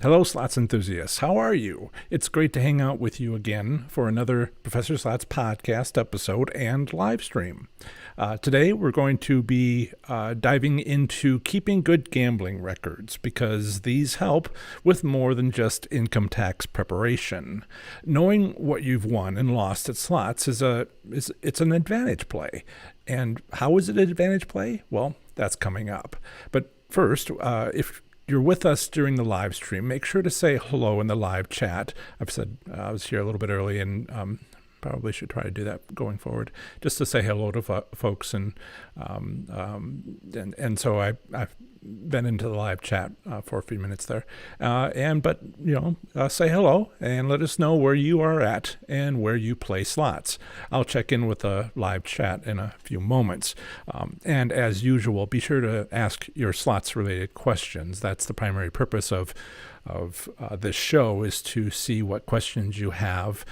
Hello, slots enthusiasts. How are you? It's great to hang out with you again for another Professor Slots podcast episode and live stream. Today, we're going to be diving into keeping good gambling records because these help with more than just income tax preparation. Knowing what you've won and lost at slots is an advantage play. And how is it an advantage play? Well, that's coming up. But first, if you're with us during the live stream, make sure to say hello in the live chat. I've said I was here a little bit early and probably should try to do that going forward, just to say hello to folks. And so I've been into the live chat for a few minutes there. Say hello and let us know where you are at and where you play slots. I'll check in with the live chat in a few moments. And as usual, be sure to ask your slots related questions. That's the primary purpose of this show, is to see what questions you have.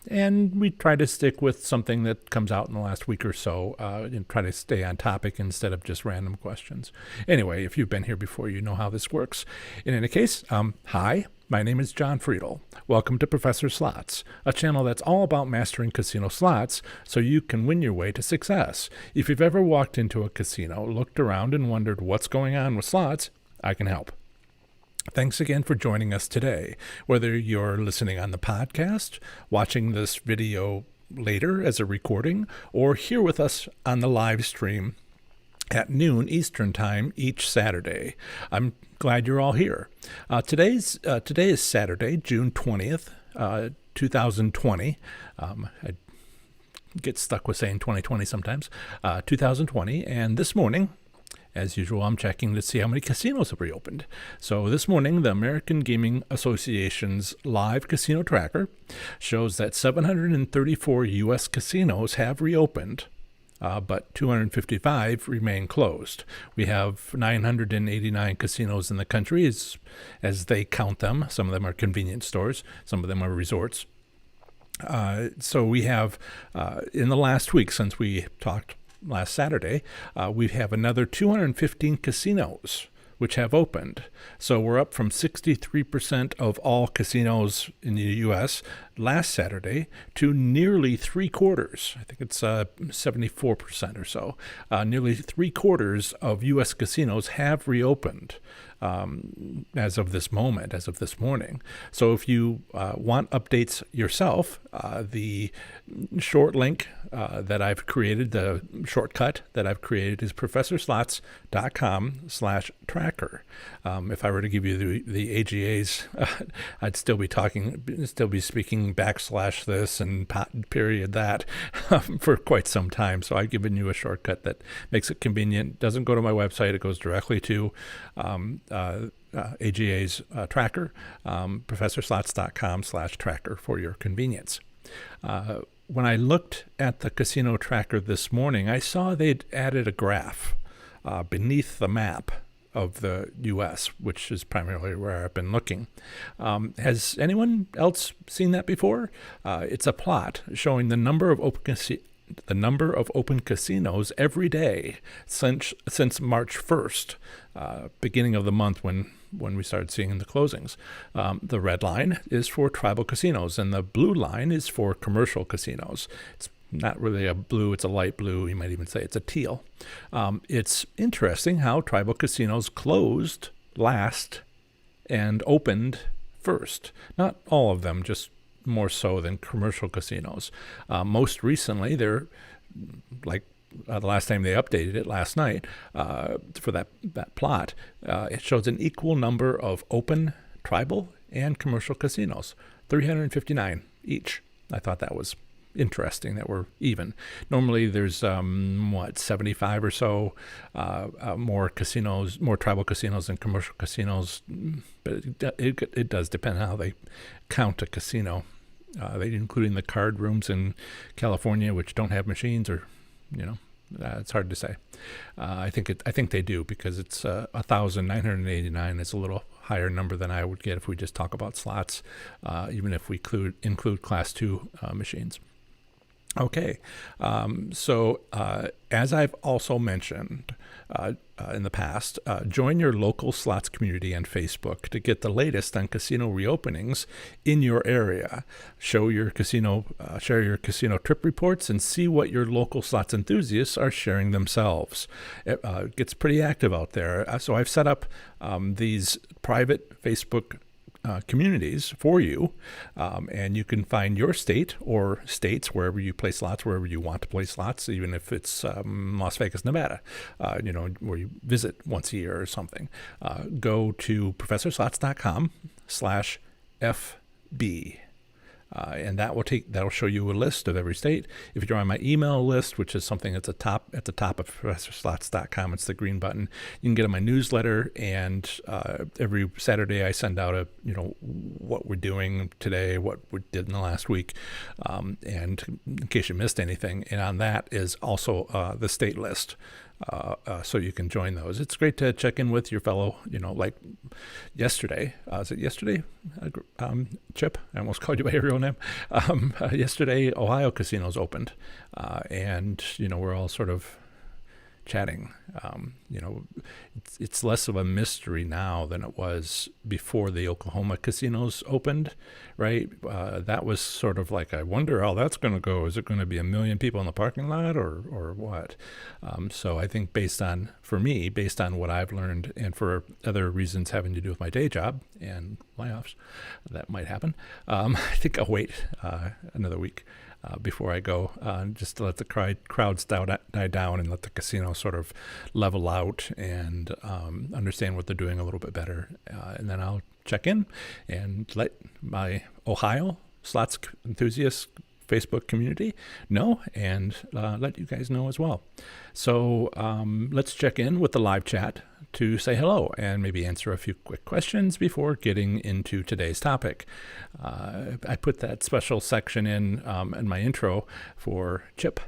And we try to stick with something that comes out in the last week or so and try to stay on topic instead of just random questions. Anyway, if you've been here before, you know how this works. In any case, hi, my name is John Friedel. Welcome to Professor Slots, a channel that's all about mastering casino slots so you can win your way to success. If you've ever walked into a casino, looked around, and wondered what's going on with slots, I can help. Thanks again for joining us today. Whether you're listening on the podcast, watching this video later as a recording, or here with us on the live stream at noon Eastern Time each Saturday, I'm glad you're all here. Today is Saturday, June 20th, 2020. I get stuck with saying 2020 sometimes. 2020, and this morning, as usual, I'm checking to see how many casinos have reopened. So this morning, the American Gaming Association's live casino tracker shows that 734 U.S. casinos have reopened, but 255 remain closed. We have 989 casinos in the country as they count them. Some of them are convenience stores. Some of them are resorts. So we have, in the last week since we talked last Saturday, we have another 215 casinos which have opened. So we're up from 63% of all casinos in the U.S. last Saturday to nearly three-quarters. I think it's 74% or so. Nearly three-quarters of U.S. casinos have reopened as of this morning. So if you want updates yourself, the short link that I've created, the shortcut that I've created, is professorslots.com/tracker. If I were to give you the AGAs, I'd still be speaking / this and period that for quite some time. So I've given you a shortcut that makes it convenient. Doesn't go to my website. It goes directly to AGA's tracker, professorslots.com/tracker for your convenience. When I looked at the casino tracker this morning, I saw they'd added a graph beneath the map of the U.S., which is primarily where I've been looking. Has anyone else seen that before? It's a plot showing the number of open casinos every day since March 1st, beginning of the month when we started seeing the closings. The red line is for tribal casinos, and the blue line is for commercial casinos. It's not really a blue, it's a light blue. You might even say it's a teal. It's interesting how tribal casinos closed last and opened first. Not all of them, just more so than commercial casinos. Most recently, they're like the last time they updated it last night for that plot, it shows an equal number of open tribal and commercial casinos, 359 each. I thought that was interesting that we're even. Normally there's 75 or so more tribal casinos than commercial casinos, but it does depend on how they count a casino. Including the card rooms in California, which don't have machines, or it's hard to say. I think they do, because it's 1,989. It's a little higher number than I would get if we just talk about slots, even if we include Class 2 machines. Okay. As I've also mentioned in the past, join your local slots community on Facebook to get the latest on casino reopenings in your area. Share your casino trip reports and see what your local slots enthusiasts are sharing themselves. It gets pretty active out there. So I've set up these private Facebook communities for you, and you can find your state or states wherever you play slots, wherever you want to play slots, even if it's Las Vegas, Nevada, where you visit once a year or something. Go to professorslots.com/FB. And that'll show you a list of every state. If you're on my email list, which is something that's at the top of professorslots.com, it's the green button. You can get on my newsletter, and every Saturday I send out what we're doing today, what we did in the last week, and in case you missed anything. And on that is also the state list. So you can join those. It's great to check in with your fellow, like yesterday. Is it yesterday, Chip? I almost called you by your real name. Yesterday, Ohio casinos opened, and, we're all sort of chatting. It's less of a mystery now than it was before the Oklahoma casinos opened, right? That was sort of like, I wonder how that's going to go. Is it going to be 1 million people in the parking lot or what? So I think based on what I've learned, and for other reasons having to do with my day job and layoffs, that might happen. I think I'll wait another week before I go, just to let the crowds die down and let the casino sort of level out and understand what they're doing a little bit better. And then I'll check in and let my Ohio slots enthusiasts Facebook community know, and let you guys know as well. So let's check in with the live chat to say hello and maybe answer a few quick questions before getting into today's topic. I put that special section in my intro for Chip,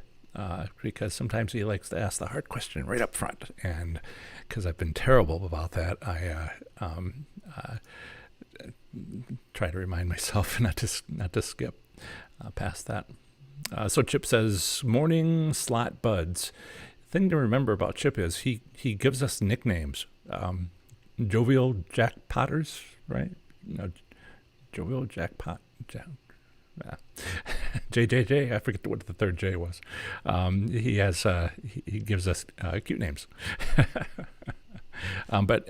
because sometimes he likes to ask the hard question right up front, and because I've been terrible about that, I try to remind myself not to skip past that. So Chip says, "Morning slot buds." Thing to remember about Chip is he gives us nicknames. Jovial Jackpotters, right? No, Jovial Jackpot. JJJ. I forget what the third J was. He gives us cute names. But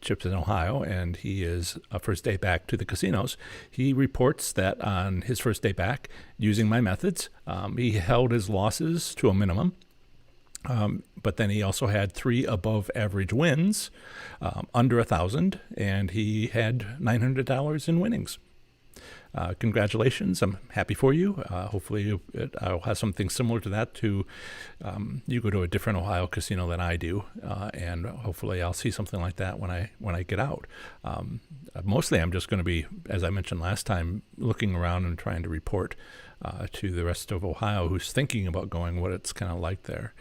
Chip's in Ohio, and he is first day back to the casinos. He reports that on his first day back, using my methods, he held his losses to a minimum. But then he also had 3 above average wins, under 1,000, and he had $900 in winnings. Congratulations. I'm happy for you. Hopefully I'll have something similar to that you go to a different Ohio casino than I do. And hopefully I'll see something like that when I get out. Mostly I'm just going to be, as I mentioned last time, looking around and trying to report to the rest of Ohio who's thinking about going, what it's kind of like there.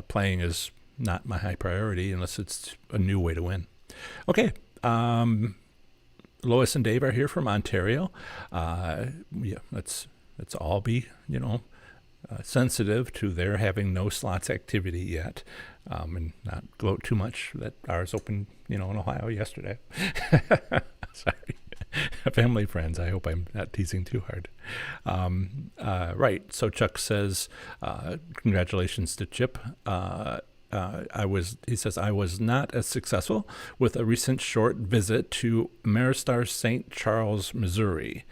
Playing is not my high priority unless it's a new way to win. Okay. Lois and Dave are here from Ontario. Let's all be, sensitive to their having no slots activity yet, and not gloat too much that ours opened, in Ohio yesterday. Sorry. Family, friends, I hope I'm not teasing too hard. Right, so Chuck says, congratulations to Chip. He says, I was not as successful with a recent short visit to Maristar St. Charles, Missouri.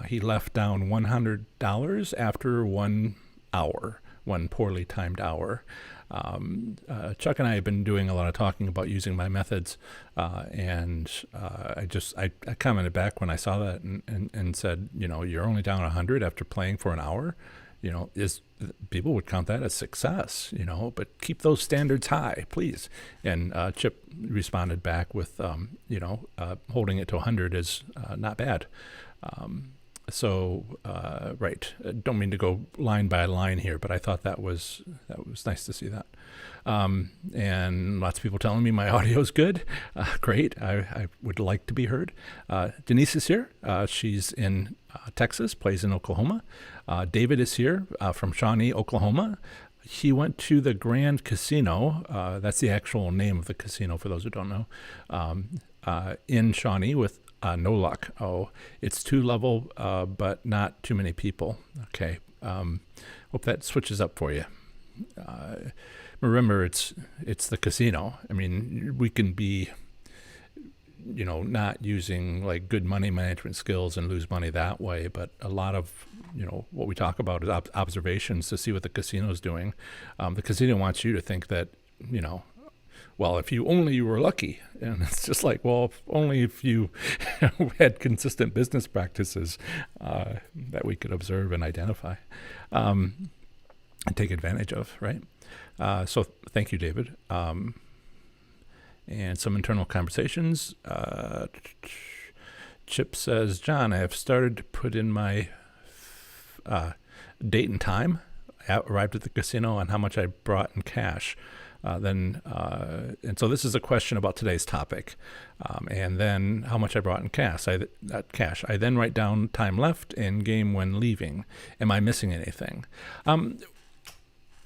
He left down $100 after 1 hour, one poorly timed hour. Chuck and I have been doing a lot of talking about using my methods, and I commented back when I saw that and said, you're only down 100 after playing for an hour. People would count that as success, but keep those standards high, please. And Chip responded back with, holding it to 100 is not bad. Right. Don't mean to go line by line here, but I thought that was nice to see that. And lots of people telling me my audio is good. Great. I would like to be heard. Denise is here. She's in Texas, plays in Oklahoma. David is here from Shawnee, Oklahoma. He went to the Grand Casino. That's the actual name of the casino for those who don't know. In Shawnee with no luck. Oh, it's 2-level, but not too many people. Okay. Hope that switches up for you. Remember, it's the casino. I mean, we can be, not using like good money management skills and lose money that way. But a lot of, what we talk about is observations to see what the casino is doing. The casino wants you to think that, well, if you were lucky. And it's just like, well, only if you had consistent business practices that we could observe and identify and take advantage of, right? So thank you, David. And some internal conversations. Chip says, John, I have started to put in my date and time. I arrived at the casino and how much I brought in cash. And so this is a question about today's topic. And then how much I brought in cash. I then write down time left and game when leaving. Am I missing anything?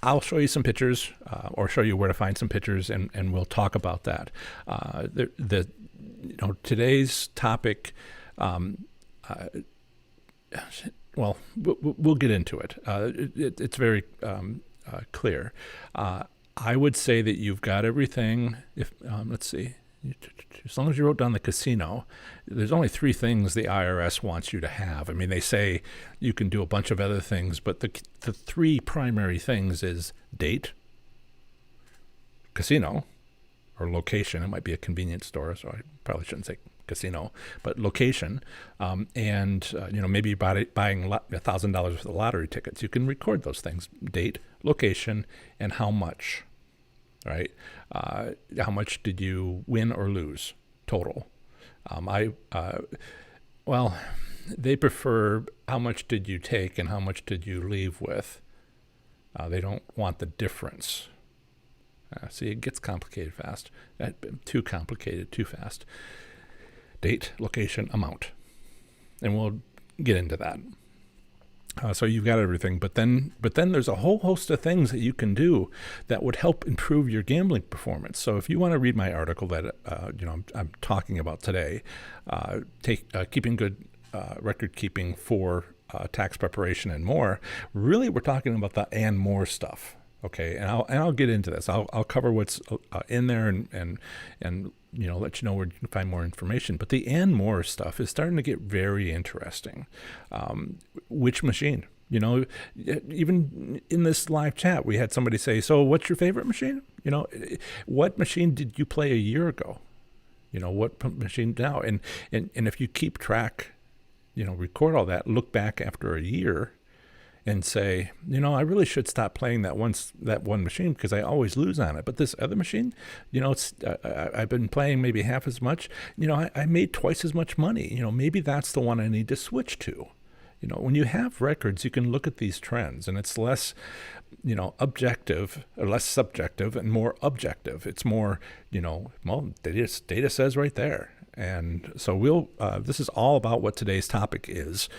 I'll show you some pictures or show you where to find some pictures, and we'll talk about that. Today's topic, we'll get into it. It's very clear. I would say that you've got everything. If let's see, as long as you wrote down the casino, there's only 3 things the IRS wants you to have. I mean, they say you can do a bunch of other things, but the 3 primary things is date, casino, or location. It might be a convenience store, so I probably shouldn't say casino, but location, and maybe buying $1,000 worth of lottery tickets. You can record those things: date, location, and how much. Right? How much did you win or lose total? They prefer how much did you take and how much did you leave with. They don't want the difference. See, it gets complicated fast. Too complicated, too fast. Date, location, amount. And we'll get into that. So you've got everything, but then there's a whole host of things that you can do that would help improve your gambling performance. So if you want to read my article that I'm talking about today, keeping good record keeping for tax preparation and more. Really, we're talking about the and more stuff. Okay, and I'll get into this. I'll cover what's in there and let you know where you can find more information. But the and more stuff is starting to get very interesting. Which machine? Even in this live chat, we had somebody say, "So, what's your favorite machine? What machine did you play a year ago? What machine now?" And if you keep track, record all that, look back after a year, and say, I really should stop playing that one machine because I always lose on it. But this other machine, I've been playing maybe half as much. I made twice as much money. Maybe that's the one I need to switch to. When you have records, you can look at these trends, and it's less, objective or less subjective and more objective. It's more, data says right there. And so this is all about what today's topic is,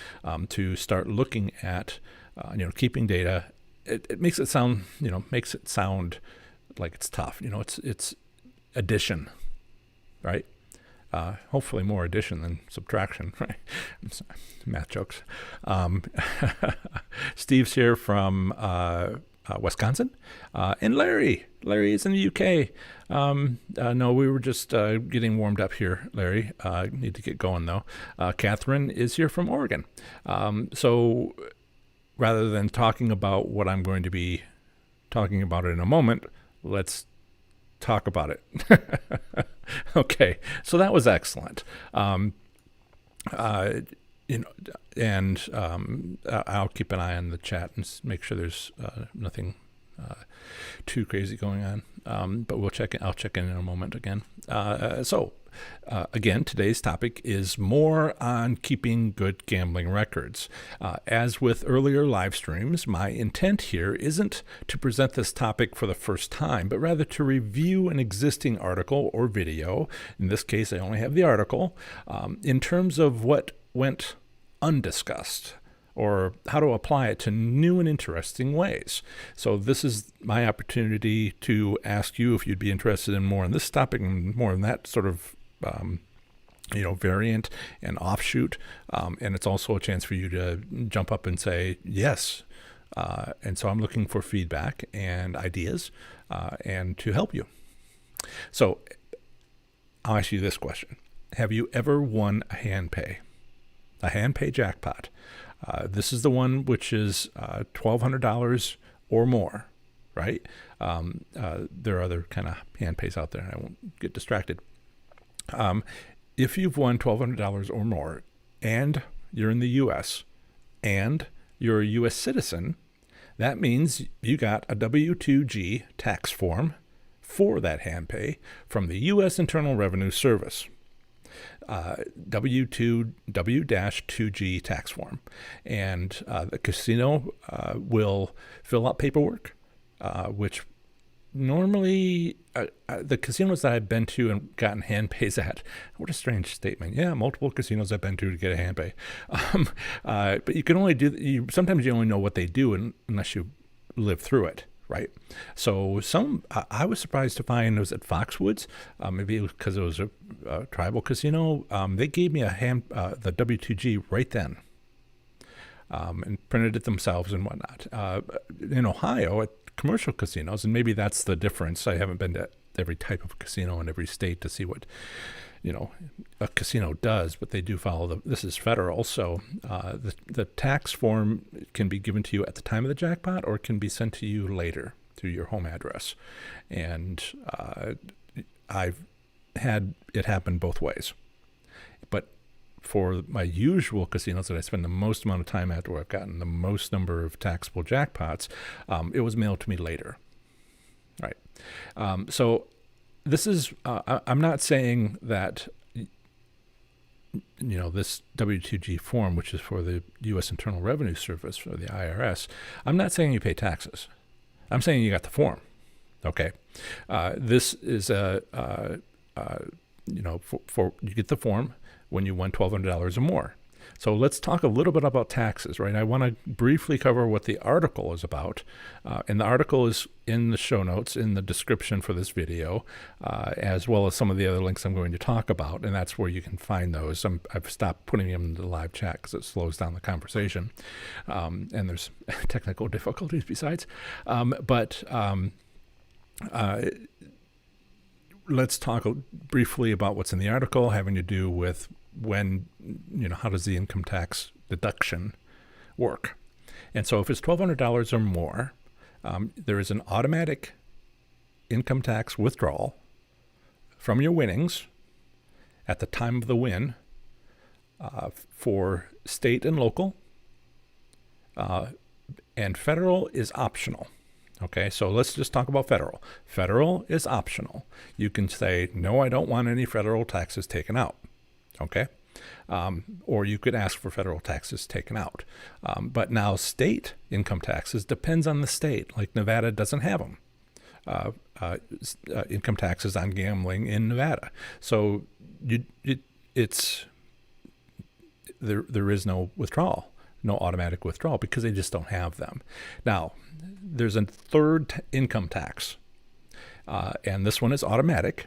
to start looking at, keeping data. It makes it sound, like it's tough. It's addition, right? Hopefully more addition than subtraction, right? Math jokes. Steve's here from Wisconsin, and Larry is in the UK. No, we were just getting warmed up here, Larry. Need to get going though. Catherine is here from Oregon. So rather than talking about what I'm going to be talking about in a moment, let's talk about it. Okay, so that was excellent. And I'll keep an eye on the chat and make sure there's nothing too crazy going on. But I'll check in a moment again. So Again, today's topic is more on keeping good gambling records. As with earlier live streams, my intent here isn't to present this topic for the first time, but rather to review an existing article or video. In this case, I only have the article, in terms of what went undiscussed, or how to apply it to new and interesting ways. So this is my opportunity to ask you if you'd be interested in more on this topic and more in that sort of variant and offshoot. And it's also a chance for you to jump up and say yes. And so I'm looking for feedback and ideas and to help you. So I'll ask you this question. Have you ever won a hand pay jackpot? This is the one which is $1,200 or more, right? There are other kind of hand pays out there, and I won't get distracted. If you've won $1,200 or more, and you're in the U.S., and you're a U.S. citizen, that means you got a W-2G tax form for that hand pay from the U.S. Internal Revenue Service. W-2G tax form. And the casino will fill out paperwork, which normally the casinos that I've been to and gotten hand pays at, what a strange statement. Yeah, multiple casinos I've been to get a hand pay. But you can only sometimes you only know what they do unless you live through it. Right. So I was surprised to find it was at Foxwoods, maybe because it was a tribal casino. They gave me the W-2G right then, and printed it themselves and whatnot. In Ohio, at commercial casinos, and maybe that's the difference. I haven't been to every type of casino in every state to see what a casino does, but they do follow this is federal. So the tax form can be given to you at the time of the jackpot, or it can be sent to you later to your home address. And I've had it happen both ways. But for my usual casinos that I spend the most amount of time at, where I've gotten the most number of taxable jackpots, it was mailed to me later. Right. So this is, I'm not saying that, this W-2G form, which is for the U.S. Internal Revenue Service, or the IRS, I'm not saying you pay taxes. I'm saying you got the form. Okay. This is you get the form when you won $1,200 or more. So let's talk a little bit about taxes, right? I want to briefly cover what the article is about. And the article is in the show notes, in the description for this video, as well as some of the other links I'm going to talk about. And that's where you can find those. I've stopped putting them in the live chat because it slows down the conversation. And there's technical difficulties besides. Let's talk briefly about what's in the article having to do with how does the income tax deduction work? And so if it's $1,200 or more, there is an automatic income tax withdrawal from your winnings at the time of the win for state and local, and federal is optional. Okay, so let's just talk about federal. Federal is optional. You can say, no, I don't want any federal taxes taken out. Okay, or you could ask for federal taxes taken out. But now state income taxes depends on the state. Like Nevada doesn't have them. Income taxes on gambling in Nevada. So there is no withdrawal, no automatic withdrawal, because they just don't have them. Now, there's a third income tax, and this one is automatic.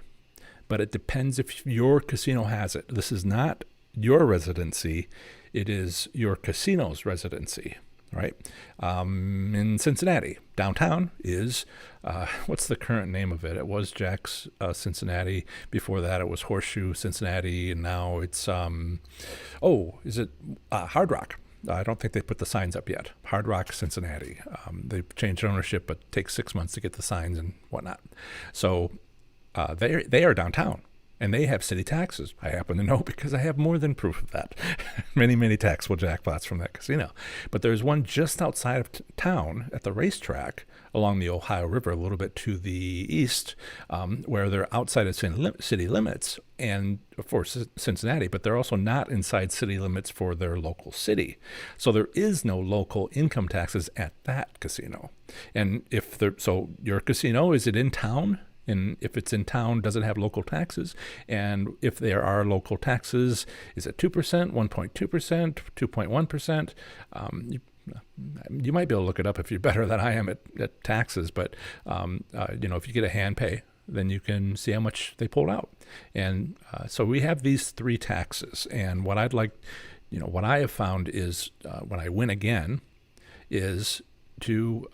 But it depends if your casino has it. This is not your residency. It is your casino's residency, right? In Cincinnati, downtown is, what's the current name of it? It was Jack's Cincinnati. Before that, it was Horseshoe Cincinnati. And now it's, is it Hard Rock? I don't think they put the signs up yet. Hard Rock Cincinnati. They've changed ownership, but it takes 6 months to get the signs and whatnot. So, they are downtown. And they have city taxes. I happen to know because I have more than proof of that. Many, many taxable jackpots from that casino. But there's one just outside of town at the racetrack along the Ohio River, a little bit to the east, where they're outside of city limits and for Cincinnati, but they're also not inside city limits for their local city. So there is no local income taxes at that casino. And so your casino, is it in town? And if it's in town, does it have local taxes? And if there are local taxes, is it 2%, 1.2%, 2.1%? You might be able to look it up if you're better than I am at taxes. But, if you get a hand pay, then you can see how much they pulled out. And so we have these three taxes. And what what I have found is when I win again is to,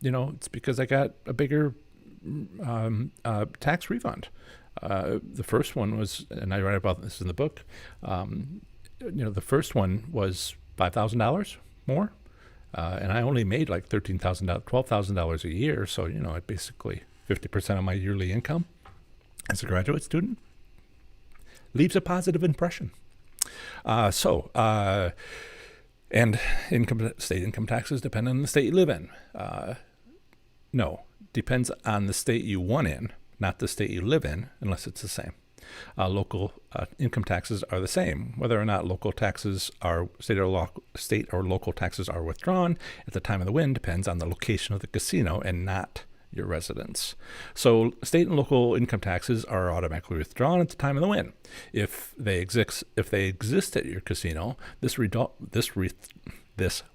it's because I got a bigger tax refund. The first one was, and I write about this in the book, the first one was $5,000 more, and I only made like $13,000, $12,000 a year, so, at basically 50% of my yearly income as a graduate student. Leaves a positive impression. And state income taxes depend on the state you live in. No. Depends on the state you won in, not the state you live in, unless it's the same. Local income taxes are the same. Whether or not local taxes are state or local taxes are withdrawn at the time of the win depends on the location of the casino and not your residence. So state and local income taxes are automatically withdrawn at the time of the win. If they exist at your casino, this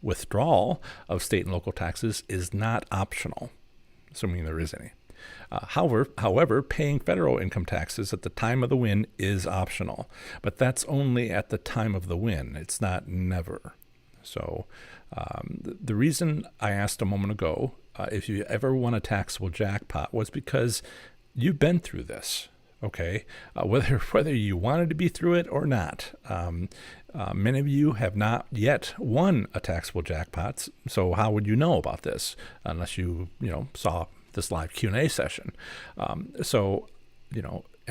withdrawal of state and local taxes is not optional, assuming there is any. However, paying federal income taxes at the time of the win is optional, but that's only at the time of the win. It's not never. So the reason I asked a moment ago if you ever won a taxable jackpot was because you've been through this, okay? Whether you wanted to be through it or not. Many of you have not yet won a taxable jackpot, so how would you know about this unless you saw this live Q&A session? And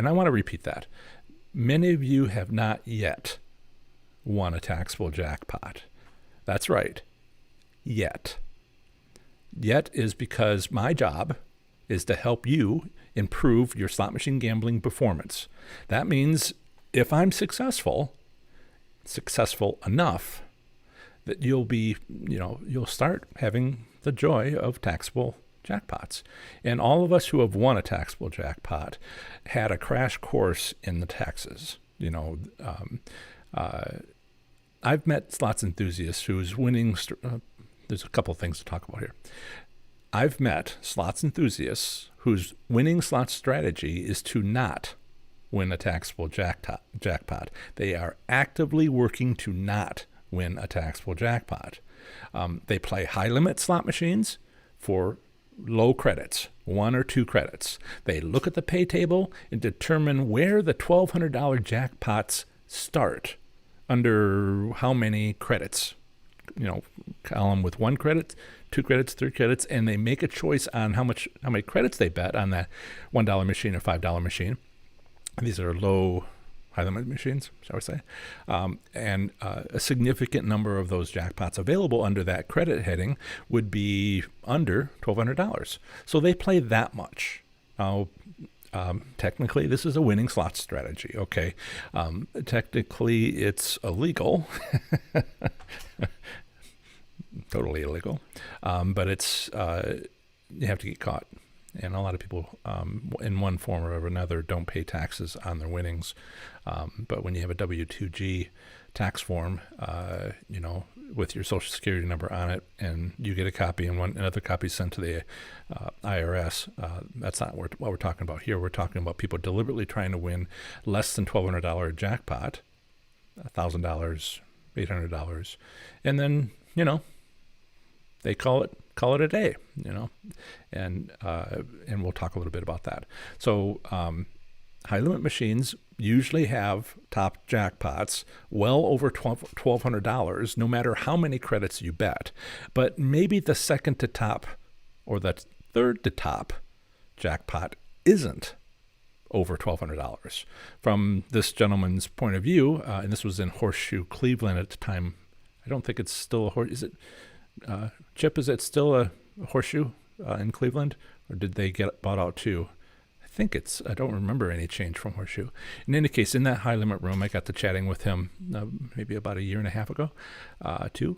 I want to repeat that. Many of you have not yet won a taxable jackpot. That's right, yet. Yet is because my job is to help you improve your slot machine gambling performance. That means if I'm successful enough that you'll start having the joy of taxable jackpots. And all of us who have won a taxable jackpot had a crash course in the taxes. I've met slots enthusiasts whose winning, there's a couple of things to talk about here. I've met slots enthusiasts whose winning slot strategy is to not win a taxable jackpot. They are actively working to not win a taxable jackpot. They play high-limit slot machines for low credits, 1 or 2 credits. They look at the pay table and determine where the $1,200 jackpots start under how many credits. Column with 1 credit, 2 credits, 3 credits, and they make a choice on how many credits they bet on that $1 machine or $5 machine. These are low, high-limit machines, shall we say. And a significant number of those jackpots available under that credit heading would be under $1,200. So they play that much. Now, technically, this is a winning slot strategy, okay? Technically, it's illegal. Totally illegal. But it's you have to get caught. And a lot of people, in one form or another, don't pay taxes on their winnings. But when you have a W-2G tax form, with your Social Security number on it, and you get a copy and another copy sent to the IRS, that's not what we're talking about here. We're talking about people deliberately trying to win less than $1,200 jackpot, $1,000, $800, and then they call it a day, and we'll talk a little bit about that. So high limit machines usually have top jackpots well over $1,200, no matter how many credits you bet. But maybe the second to top or the third to top jackpot isn't over $1,200. From this gentleman's point of view, and this was in Horseshoe, Cleveland at the time. I don't think it's still a horseshoe. Is it, Chip, is it still a Horseshoe in Cleveland? Or did they get bought out too? I don't remember any change from Horseshoe. In any case, in that high limit room, I got to chatting with him maybe about a year and a half ago, two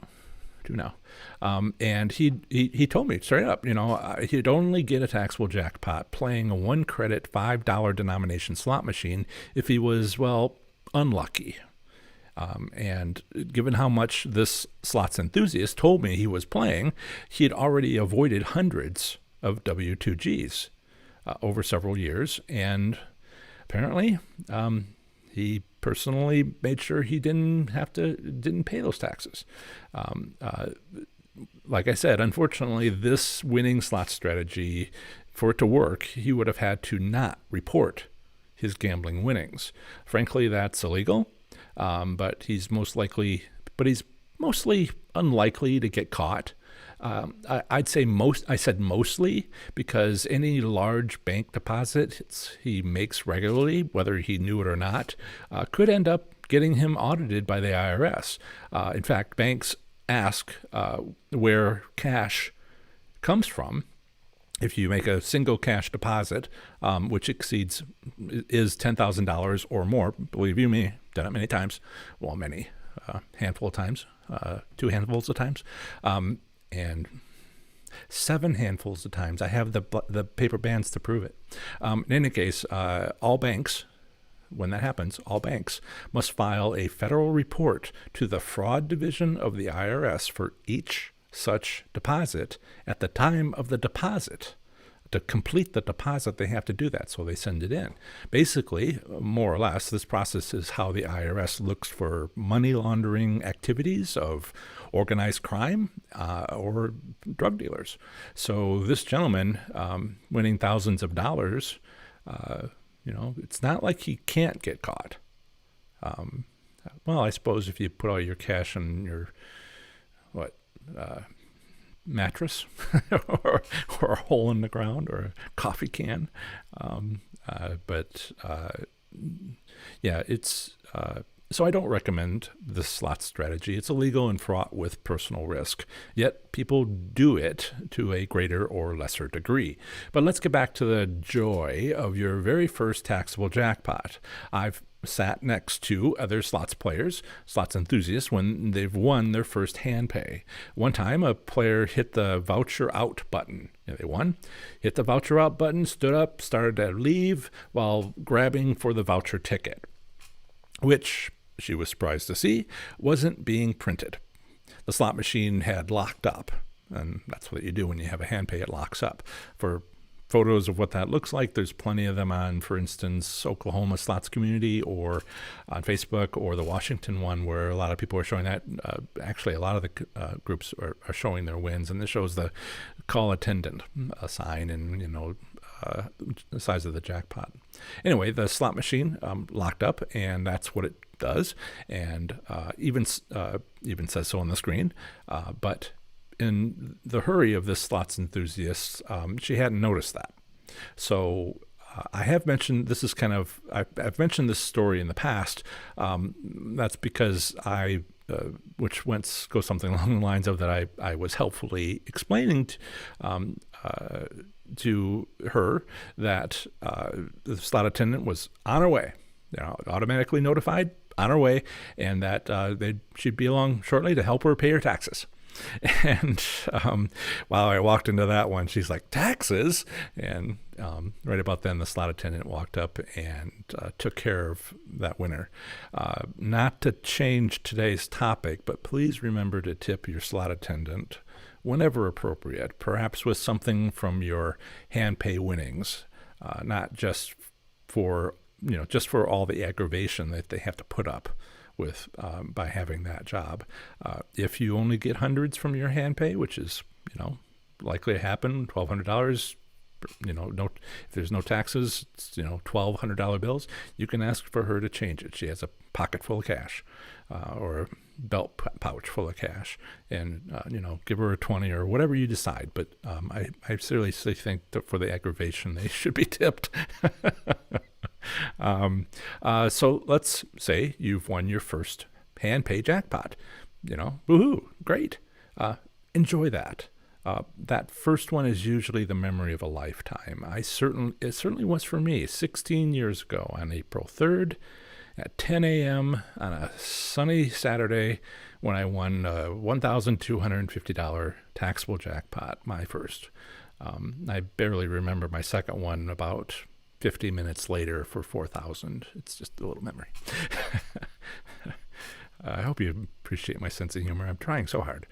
now. And he told me straight up, he'd only get a taxable jackpot playing a 1 credit $5 denomination slot machine if he was, well, unlucky. And given how much this slots enthusiast told me he was playing, he had already avoided hundreds of W2Gs over several years. And apparently, he personally made sure he didn't pay those taxes. Like I said, unfortunately, this winning slot strategy, for it to work, he would have had to not report his gambling winnings. Frankly, that's illegal, but he's mostly unlikely to get caught. I said mostly because any large bank deposit he makes regularly, whether he knew it or not, could end up getting him audited by the IRS. In fact, banks ask where cash comes from. If you make a single cash deposit, which is $10,000 or more, believe you me, done it many times, well, many, handful of times, 2 handfuls of times, and 7 handfuls of times. I have the paper bands to prove it. In any case, all banks, when that happens, all banks must file a federal report to the fraud division of the IRS for each such deposit at the time of the deposit. To complete the deposit, they have to do that, so they send it in. Basically, more or less, this process is how the IRS looks for money laundering activities of organized crime or drug dealers. So this gentleman winning thousands of dollars, it's not like he can't get caught. Well, I suppose if you put all your cash in your, mattress or a hole in the ground or a coffee can. So I don't recommend this slot strategy. It's illegal and fraught with personal risk. Yet people do it to a greater or lesser degree. But let's get back to the joy of your very first taxable jackpot. I've sat next to other slots players, slots enthusiasts, when they've won their first hand pay. One time, a player hit the voucher out button. They won, hit the voucher out button, stood up, started to leave while grabbing for the voucher ticket, which she was surprised to see wasn't being printed. The slot machine had locked up, and that's what you do when you have a hand pay, it locks up. For photos of what that looks like, there's plenty of them on, for instance, Oklahoma Slots Community or on Facebook, or the Washington one where a lot of people are showing that. Actually, a lot of the groups are showing their wins, and this shows the call attendant sign and, the size of the jackpot. Anyway, the slot machine locked up, and that's what it does, and even says so on the screen, but in the hurry of this slots enthusiast, she hadn't noticed that. So I have mentioned, I've mentioned this story in the past. That's because goes something along the lines of that I was helpfully explaining to her that the slot attendant was on her way, automatically notified, on her way, and that she'd be along shortly to help her pay her taxes. And while I walked into that one, she's like, taxes? And right about then, the slot attendant walked up and took care of that winner. Not to change today's topic, but please remember to tip your slot attendant whenever appropriate, perhaps with something from your hand pay winnings, not just for all the aggravation that they have to put up with by having that job. If you only get hundreds from your hand pay, which is likely to happen, $1,200, if there's no taxes, it's, $1,200 bills, you can ask for her to change it. She has a pocket full of cash or a belt pouch full of cash, and give her a 20 or whatever you decide. But I seriously think that for the aggravation, they should be tipped. So let's say you've won your first hand pay jackpot. Woohoo, great. Enjoy that. That first one is usually the memory of a lifetime. It certainly was for me 16 years ago on April 3rd at 10 a.m. on a sunny Saturday when I won a $1,250 taxable jackpot, my first. I barely remember my second one about 50 minutes later for $4,000. It's just a little memory. I hope you appreciate my sense of humor. I'm trying so hard.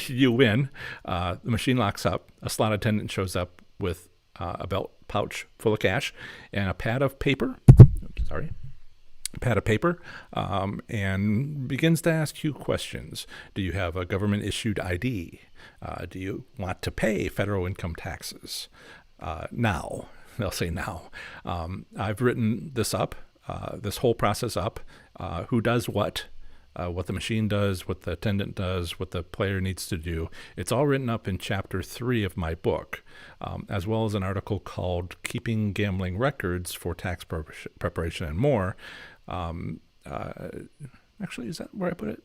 You win. The machine locks up. A slot attendant shows up with a belt pouch full of cash and a pad of paper. And begins to ask you questions. Do you have a government-issued ID? Do you want to pay federal income taxes? Now. They'll say now. I've written this up, this whole process up, who does what the machine does, what the attendant does, what the player needs to do. It's all written up in chapter 3 of my book, as well as an article called Keeping Gambling Records for Tax Preparation and More. Actually, is that where I put it?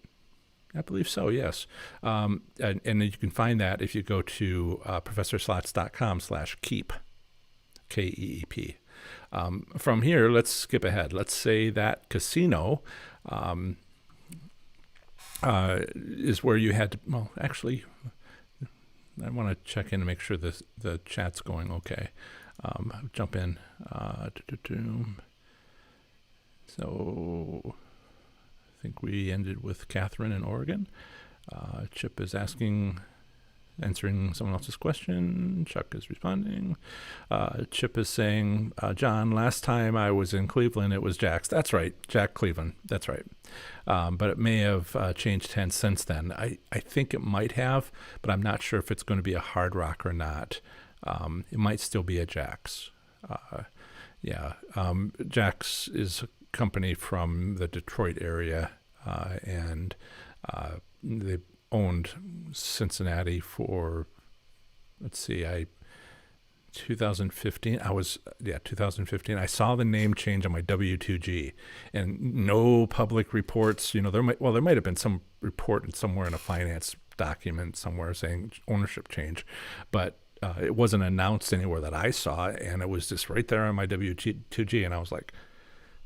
I believe so, yes. And you can find that if you go to professorslots.com/keep, KEEP. From here, let's skip ahead. Let's say that casino is where you had to, well, actually, I want to check in to make sure the chat's going okay. Jump in. So I think we ended with Catherine in Oregon. Chip is answering someone else's question. Chuck is responding. Chip is saying, John, last time I was in Cleveland, it was Jack's. That's right, Jack Cleveland. That's right. But it may have changed hands since then. I think it might have, but I'm not sure if it's going to be a Hard Rock or not. It might still be a Jack's. Jack's is a company from the Detroit area, and they owned Cincinnati for, 2015. 2015. I saw the name change on my W-2G, and no public reports. There might have been some report somewhere in a finance document somewhere saying ownership change, but it wasn't announced anywhere that I saw, and it was just right there on my W-2G, and I was like,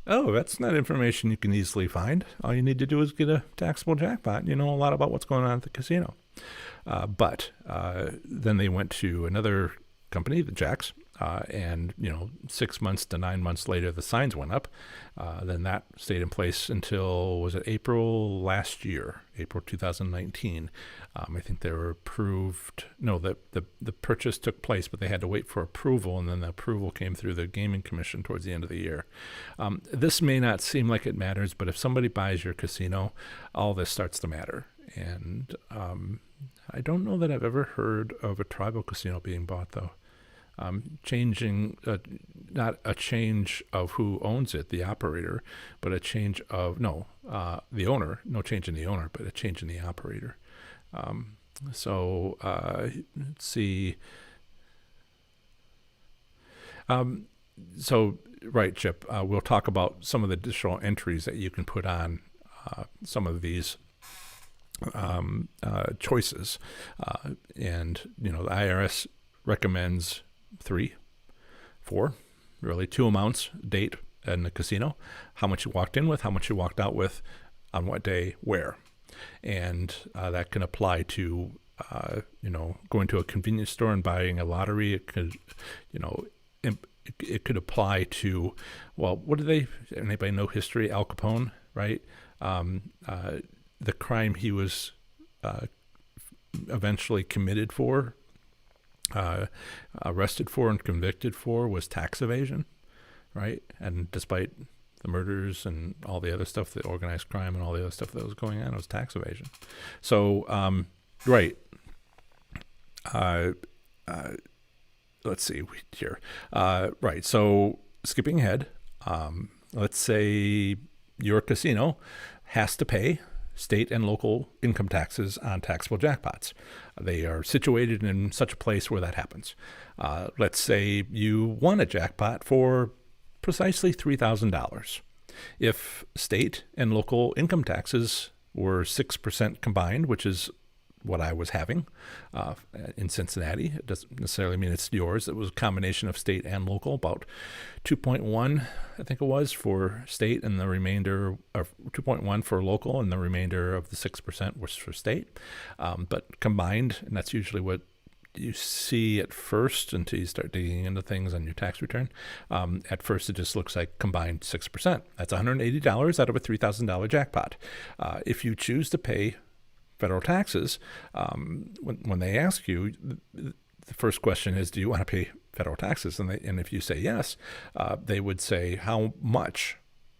oh, that's not information you can easily find. All you need to do is get a taxable jackpot. You know a lot about what's going on at the casino. But then they went to another company, the Jacks, and 6 months to 9 months later, the signs went up. Then that stayed in place until, was it April last year, April 2019. I think they were approved. No, the purchase took place, but they had to wait for approval, and then the approval came through the Gaming Commission towards the end of the year. This may not seem like it matters, but if somebody buys your casino, all this starts to matter. And I don't know that I've ever heard of a tribal casino being bought, though. Changing, not a change of who owns it, the operator, but a change of, the owner, no change in the owner, but a change in the operator. Let's see. Right, Chip, we'll talk about some of the additional entries that you can put on some of these choices. And, the IRS recommends 3, 4, really 2 amounts, date and the casino, how much you walked in with, how much you walked out with, on what day, where. And that can apply to, going to a convenience store and buying a lottery. It could, it could apply to, well, anybody know history? Al Capone, right? The crime he was eventually committed for, arrested for and convicted for was tax evasion, right? And despite the murders and all the other stuff, the organized crime and all the other stuff that was going on, it was tax evasion. So, right. Let's see here. Right. So skipping ahead, let's say your casino has to pay state and local income taxes on taxable jackpots. They are situated in such a place where that happens. Let's say you won a jackpot for precisely $3,000. If state and local income taxes were 6% combined, which is what I was having in Cincinnati. It doesn't necessarily mean it's yours. It was a combination of state and local, about 2.1, I think it was, for state, and the remainder of 2.1 for local, and the remainder of the 6% was for state. But combined, and that's usually what you see at first until you start digging into things on your tax return. At first, it just looks like combined 6%. That's $180 out of a $3,000 jackpot. If you choose to pay federal taxes, when they ask you, the first question is, do you want to pay federal taxes? And if you say yes, they would say, how much,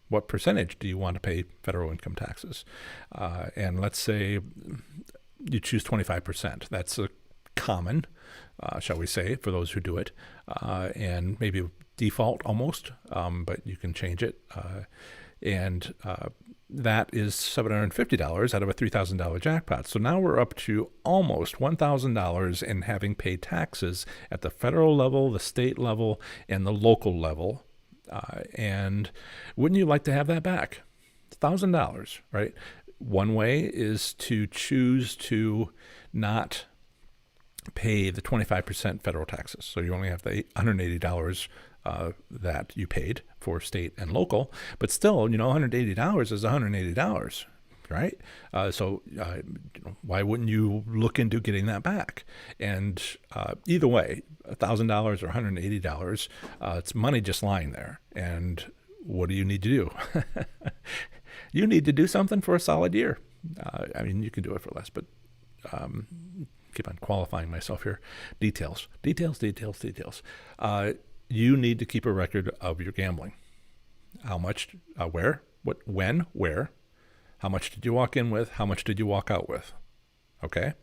what percentage do you want to pay federal income taxes? And let's say you choose 25%. That's a common, shall we say, for those who do it, and maybe default almost, but you can change it. And that is $750 out of a $3,000 jackpot. So now we're up to almost $1,000 in having paid taxes at the federal level, the state level, and the local level. And wouldn't you like to have that back? $1,000, right? One way is to choose to not pay the 25% federal taxes. So you only have the $180 that you paid for state and local, but still, $180 is $180, right? So why wouldn't you look into getting that back? And either way, $1,000 or $180, it's money just lying there. And what do you need to do? You need to do something for a solid year. You can do it for less, but keep on qualifying myself here. Details. You need to keep a record of your gambling. How much, where, what, when, where, how much did you walk in with, how much did you walk out with, okay?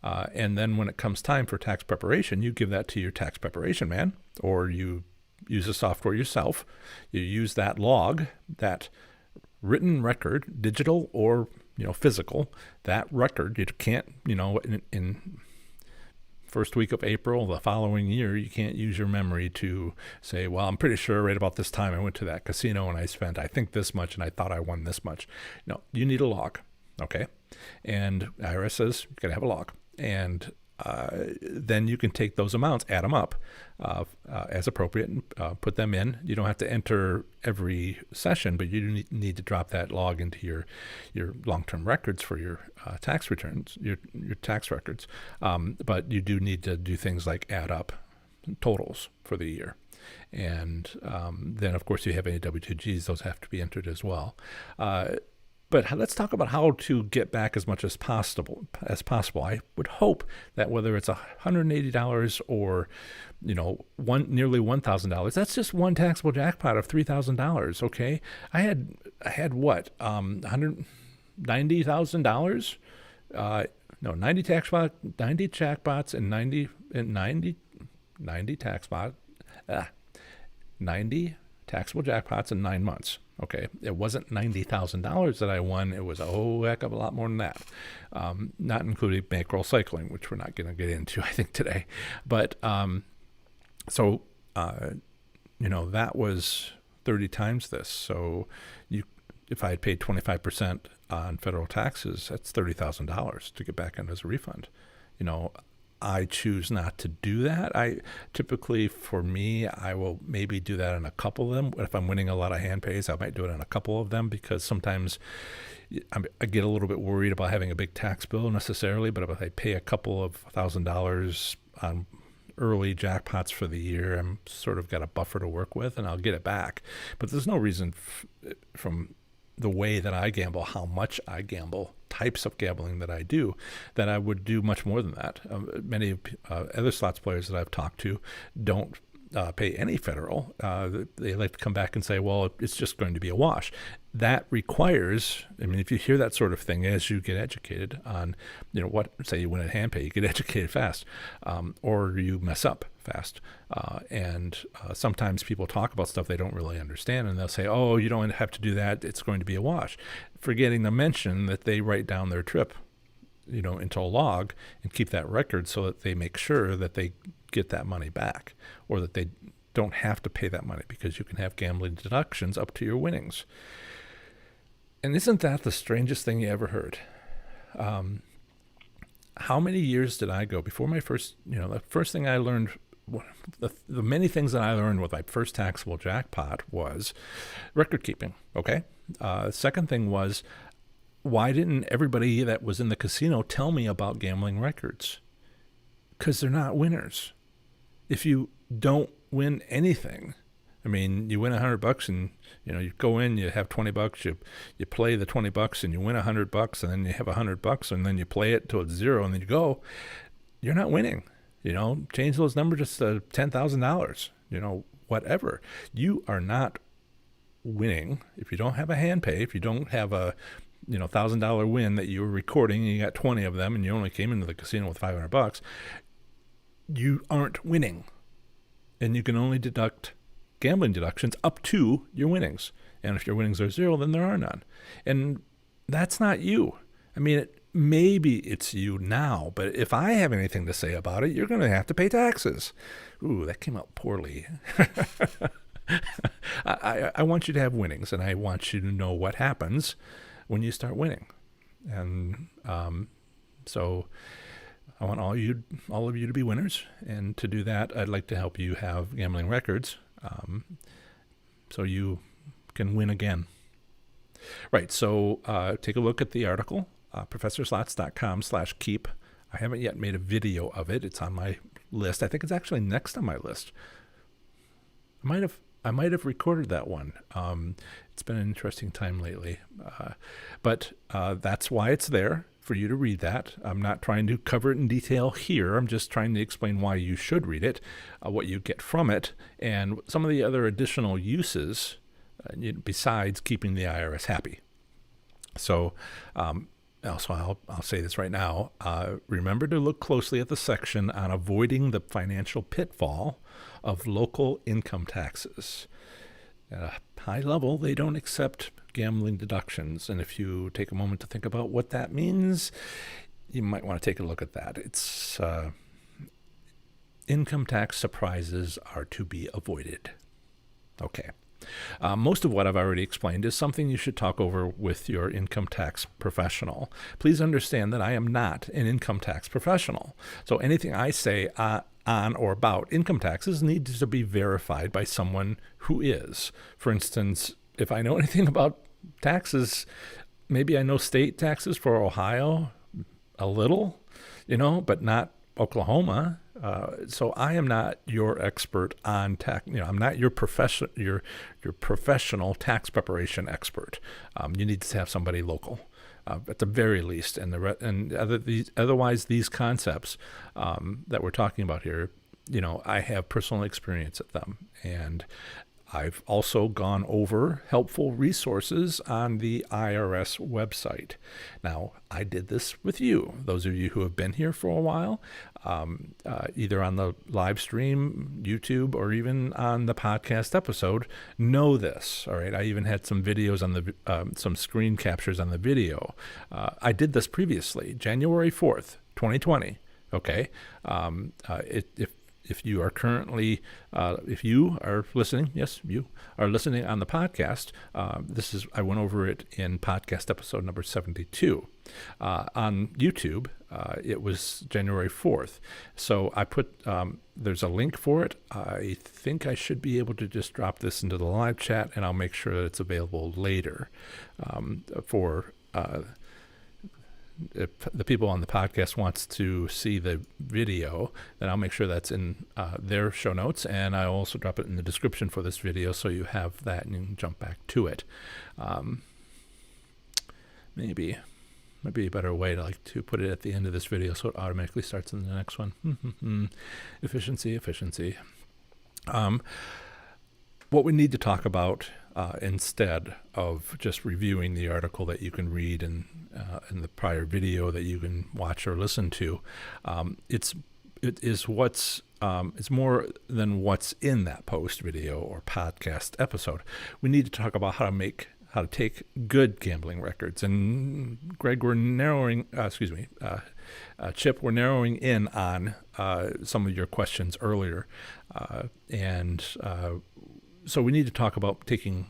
And then when it comes time for tax preparation, you give that to your tax preparation man, or you use the software yourself. You use that log, that written record, digital or physical, that record. You can't, in first week of April the following year, you can't use your memory to say, well, I'm pretty sure right about this time I went to that casino and I spent, I think, this much and I thought I won this much. No, you need a log, okay? And IRS says you gotta have a log. And then you can take those amounts, add them up as appropriate, and put them in. You don't have to enter every session, but you need to drop that log into your long-term records for your tax returns, your tax records. But you do need to do things like add up totals for the year. And then, of course, you have any W-2Gs, those have to be entered as well. But let's talk about how to get back as much as possible. I would hope that whether it's $180 or nearly $1,000, that's just one taxable jackpot of $3,000. Okay, I had what, $190,000? No, 90 jackpots and 90 taxable jackpots in 9 months. Okay, it wasn't $90,000 that I won. It was a whole heck of a lot more than that, not including bankroll cycling, which we're not going to get into, I think, today. But that was 30 times this. So if I had paid 25% on federal taxes, that's $30,000 to get back in as a refund. I choose not to do that. Typically, for me, I will maybe do that on a couple of them. If I'm winning a lot of hand pays, I might do it on a couple of them, because sometimes I get a little bit worried about having a big tax bill necessarily. But if I pay a couple of $1,000 on early jackpots for the year, I'm sort of got a buffer to work with, and I'll get it back. But there's no reason from the way that I gamble, how much I gamble, types of gambling that I do, that I would do much more than that. Many other slots players that I've talked to don't pay any federal. They like to come back and say, well, it's just going to be a wash. That requires, if you hear that sort of thing as you get educated on, say you win at hand pay, you get educated fast, or you mess up fast. And sometimes people talk about stuff they don't really understand, and they'll say, oh, you don't have to do that, it's going to be a wash, forgetting to mention that they write down their trip, into a log and keep that record so that they make sure that they get that money back, or that they don't have to pay that money because you can have gambling deductions up to your winnings. And isn't that the strangest thing you ever heard? How many years did I go before my first, the first thing I learned, the many things that I learned with my first taxable jackpot was record keeping, okay? Second thing was, why didn't everybody that was in the casino tell me about gambling records? Because they're not winners. If you don't win anything, I mean, you win $100 and, you go in, you have $20, you play the $20 and you win $100 and then you have $100 and then you play it till it's zero and then you go, you're not winning. Change those numbers just to $10,000, whatever. You are not winning if you don't have a hand pay, if you don't have a, $1,000 win that you were recording and you got 20 of them and you only came into the casino with $500, you aren't winning. And you can only deduct gambling deductions up to your winnings. And if your winnings are zero, then there are none. And that's not you. I mean, maybe it's you now, but if I have anything to say about it, you're going to have to pay taxes. Ooh, that came out poorly. I want you to have winnings, and I want you to know what happens when you start winning. And so I want all of you to be winners, and to do that, I'd like to help you have gambling records, so you can win again. Right. So take a look at the article, professorslots.com/keep. I haven't yet made a video of it. It's on my list. I think it's actually next on my list. I might have recorded that one. It's been an interesting time lately, but that's why it's there, for you to read that. I'm not trying to cover it in detail here. I'm just trying to explain why you should read it, what you get from it, and some of the other additional uses besides keeping the IRS happy. So also, I'll say this right now. Remember to look closely at the section on avoiding the financial pitfall of local income taxes. At a high level, they don't accept gambling deductions. And if you take a moment to think about what that means, you might want to take a look at that. It's income tax surprises are to be avoided. Okay. Most of what I've already explained is something you should talk over with your income tax professional. Please understand that I am not an income tax professional. So anything I say on or about income taxes needs to be verified by someone who is. For instance, if I know anything about taxes, maybe I know state taxes for Ohio a little, but not Oklahoma. So I am not your expert on tax. I'm not your your professional tax preparation expert. You need to have somebody local, at the very least. And otherwise, these concepts that we're talking about here, I have personal experience at them, and I've also gone over helpful resources on the IRS website. Now, I did this with you, those of you who have been here for a while, either on the live stream, YouTube, or even on the podcast episode, know this, all right? I even had some videos on some screen captures on the video. I did this previously, January 4th, 2020, okay? If you are currently, if you are listening, yes, you are listening on the podcast, I went over it in podcast episode number 72. On YouTube, it was January 4th. So I put, there's a link for it. I think I should be able to just drop this into the live chat, and I'll make sure that it's available later for if the people on the podcast wants to see the video, then I'll make sure that's in their show notes, and I'll also drop it in the description for this video so you have that and you can jump back to it. Maybe might be a better way to put it at the end of this video so it automatically starts in the next one. Efficiency. What we need to talk about instead of just reviewing the article that you can read in the prior video that you can watch or listen to, it's more than what's in that post video or podcast episode. We need to talk about how to make how to take good gambling records. And Greg, we're narrowing, Chip, we're narrowing in on some of your questions earlier. So we need to talk about taking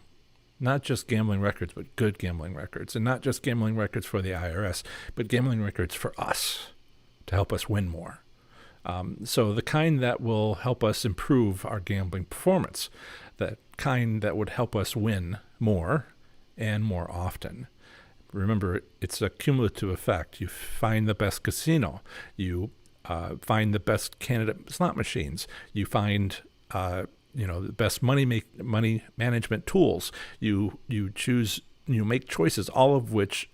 not just gambling records, but good gambling records, and not just gambling records for the IRS, but gambling records for us to help us win more. So the kind that will help us improve our gambling performance, the kind that would help us win more and more often. Remember, it's a cumulative effect. You find the best casino. You find the best candidate slot machines. You find the best money management tools. You make choices, all of which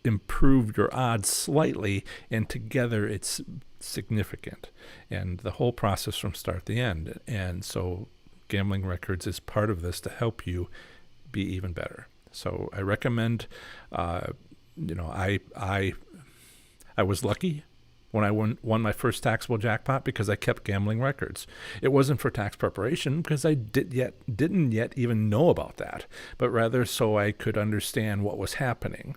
improve your odds slightly, and together it's significant. And the whole process from start to end. And so gambling records is part of this to help you be even better. So I recommend, I was lucky when I won my first taxable jackpot because I kept gambling records. It wasn't for tax preparation because I didn't yet even know about that, but rather so I could understand what was happening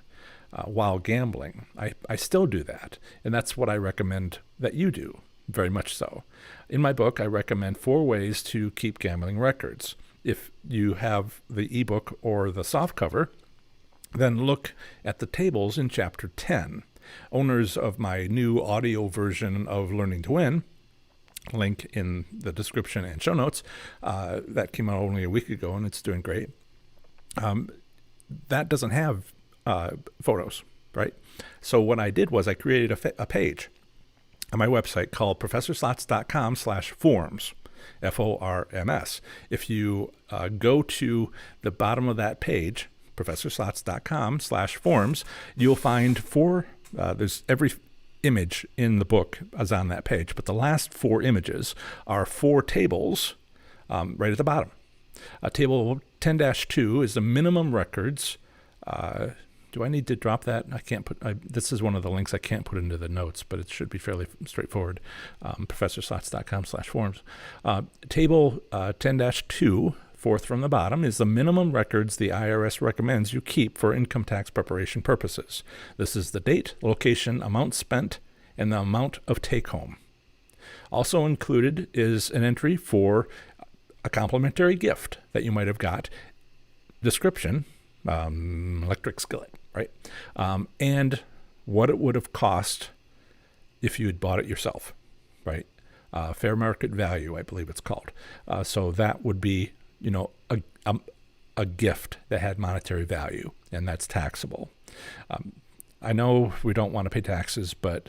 while gambling. I still do that, and that's what I recommend that you do, very much so. In my book, I recommend 4 ways to keep gambling records. If you have the ebook or the softcover, then look at the tables in Chapter 10. Owners of my new audio version of Learning to Win, link in the description and show notes, that came out only a week ago and it's doing great. That doesn't have photos, right? So what I did was I created a page on my website called professorslots.com/forms. FORMS. If you go to the bottom of that page, professorslots.com/forms, you'll find 4, there's every image in the book is on that page, but the last 4 images are 4 tables right at the bottom. Table 10-2 is the minimum records. Do I need to drop that? I can't put, this is one of the links I can't put into the notes, but it should be fairly straightforward. professorslots.com/forms. Table 10-2, 4th from the bottom, is the minimum records the IRS recommends you keep for income tax preparation purposes. This is the date, location, amount spent, and the amount of take-home. Also included is an entry for a complimentary gift that you might have got. Description, electric skillet, right? And what it would have cost if you had bought it yourself, right? Fair market value, I believe it's called. So that would be, a gift that had monetary value, and that's taxable. I know we don't want to pay taxes, but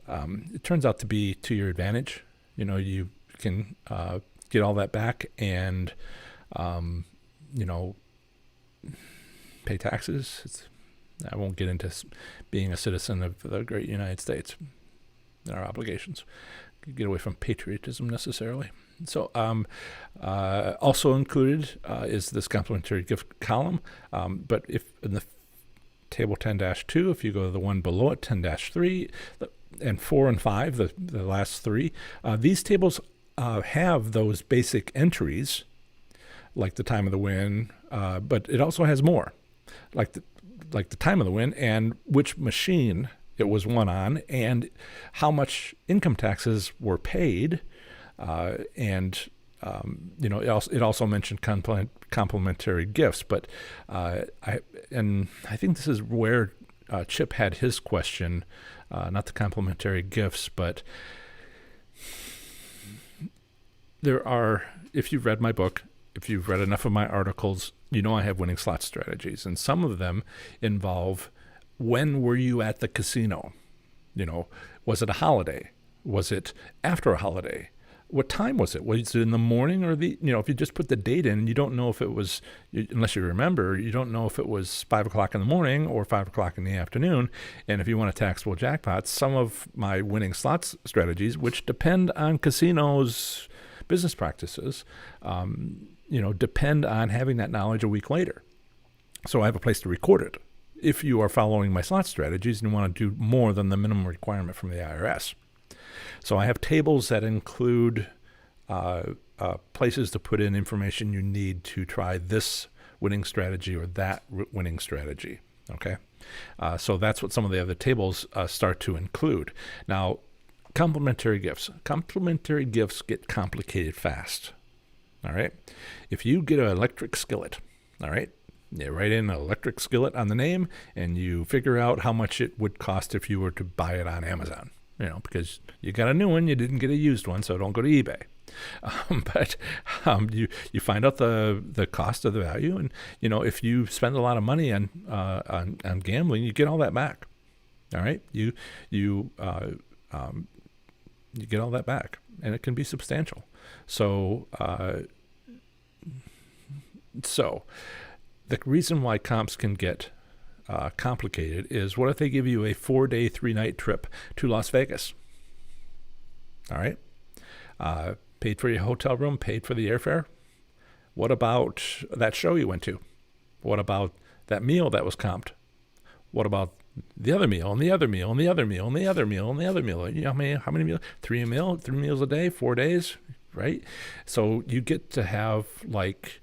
it turns out to be to your advantage. You can get all that back and, pay taxes. I won't get into being a citizen of the great United States and our obligations. Get away from patriotism necessarily. So also included is this complimentary gift column. But if in the table 10-2, if you go to the one below it, 10-3, and 4 and 5, the last 3, these tables have those basic entries, like the time of the win, but it also has more, like the time of the win and which machine it was won on and how much income taxes were paid, and it also mentioned complimentary gifts. But I think this is where Chip had his question, not the complimentary gifts, but there are, if you've read my book, if you've read enough of my articles, I have winning slot strategies, and some of them involve, when were you at the casino? Was it a holiday? Was it after a holiday? What time was it? Was it in the morning or if you just put the date in, you don't know if it was, unless you remember, you don't know if it was 5 o'clock in the morning or 5 o'clock in the afternoon. And if you want a taxable jackpot, some of my winning slots strategies, which depend on casinos' business practices, depend on having that knowledge a week later. So I have a place to record it if you are following my slot strategies and want to do more than the minimum requirement from the IRS. So I have tables that include places to put in information you need to try this winning strategy or that winning strategy. Okay, so that's what some of the other tables start to include. Now, complementary gifts. Complementary gifts get complicated fast. All right, if you get an electric skillet, all right, you write in an electric skillet on the name, and you figure out how much it would cost if you were to buy it on Amazon. Because you got a new one, you didn't get a used one, so don't go to eBay. But you find out the cost of the value, and if you spend a lot of money on gambling, you get all that back. All right, you get all that back, and it can be substantial. So the reason why comps can get complicated is, what if they give you a 4-day, 3-night trip to Las Vegas? All right. Paid for your hotel room, paid for the airfare. What about that show you went to? What about that meal that was comped? What about the other meal and the other meal and the other meal and the other meal and the other meal? How many meals? 3 meals a day, 4 days, right? So you get to have like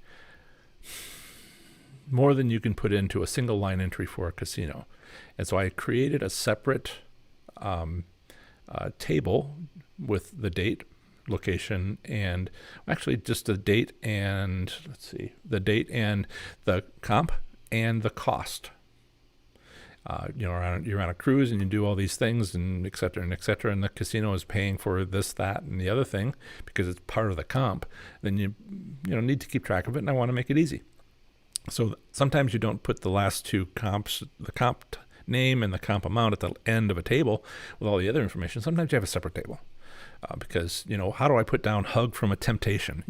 more than you can put into a single line entry for a casino. And so I created a separate table with the date, location, and actually just the date and, the date and the comp and the cost. You're on a cruise and you do all these things and et cetera, and the casino is paying for this, that, and the other thing because it's part of the comp. Then you need to keep track of it, and I want to make it easy. So sometimes you don't put the last two comps, the comp name and the comp amount, at the end of a table with all the other information. Sometimes you have a separate table because, how do I put down hug from a temptation?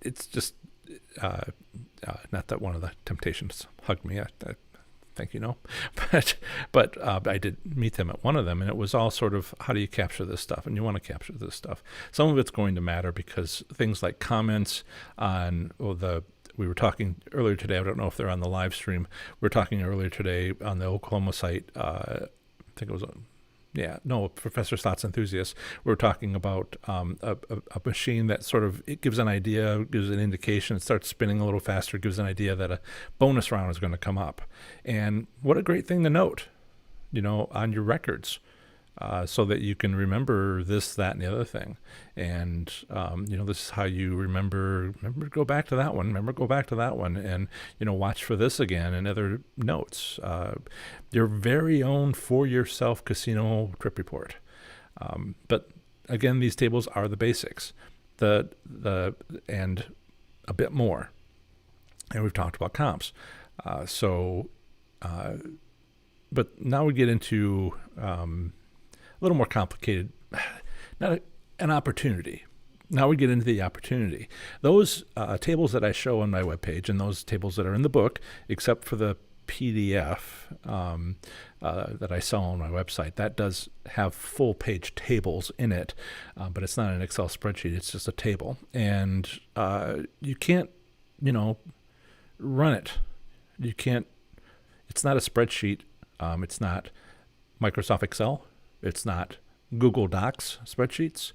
It's just not that one of the temptations hugged me. I think but I did meet them at one of them, and it was all sort of, how do you capture this stuff? And you want to capture this stuff. Some of it's going to matter because things like comments on we were talking earlier today, I don't know if they're on the live stream, we were talking earlier today on the Oklahoma site, I think it was Professor Slots Enthusiast. We were talking about a machine that sort of, it gives an idea, gives an indication, it starts spinning a little faster, gives an idea that a bonus round is going to come up. And what a great thing to note, on your records. So that you can remember this, that, and the other thing. And, this is how you remember, go back to that one, and, watch for this again, and other notes. Your very own for yourself casino trip report. But again, these tables are the basics, and a bit more. And we've talked about comps. But now we get into, a little more complicated, an opportunity. Now we get into the opportunity. Those tables that I show on my webpage, and those tables that are in the book, except for the PDF that I sell on my website, that does have full page tables in it, but it's not an Excel spreadsheet. It's just a table, and you can't, run it. You can't. It's not a spreadsheet. It's not Microsoft Excel. It's not Google Docs spreadsheets.